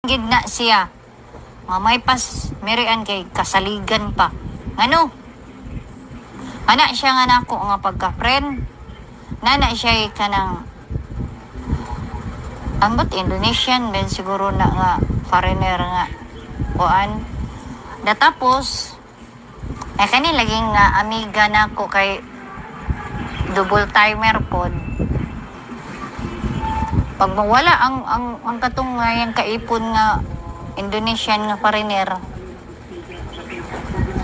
Gid na siya. May pas merian kay kasaligan pa. Ngano? Ana siya nga nako nga pagka-friend. Nana siya kanang ambot Indonesian ben siguro na nga foreigner nga kuan. Datapos kani laging nga amiga nako kay double timer pod. Pag mawala ang katong yang kaipon nga Indonesian nga foreigner,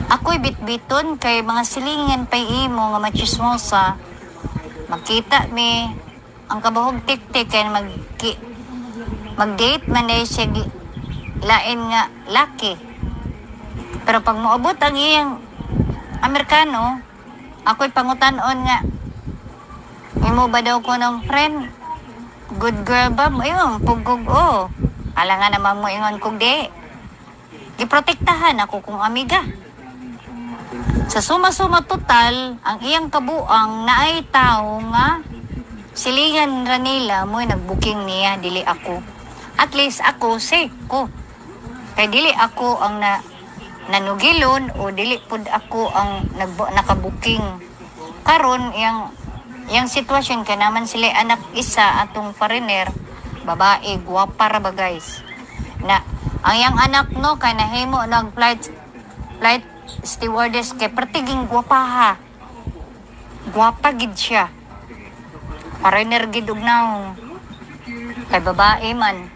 ako'y bitbiton kay mga silingan pay imo nga machismosa. Magkita mi ang kabahog tik-tik kay mag-date man day siya lain nga laki. Pero pag moabot ang iyang Amerikano, ako'y pangutan-on nga imo ba daw ko ng friend? Good girl ba mo yun? Pugog o. Ala nga naman mo ingon kog di. Giprotektahan ako kung amiga. Sa suma-suma total, ang iyang kabuang na ay tao nga silingan ra nila mo nagbuking niya, dili ako. At least ako, safe ko. Kay dili ako ang nanugilon o dili pud ako ang nakabuking. Karon yang sitwasyon ka naman sila anak isa atong foreigner, babae, guwapa ra ba guys. Na ang yang anak no kay nahimo nag flight stewardess kay pertiging guwapa ha. Guwapa gid siya. Foreigner gid og naong. Kay babae man.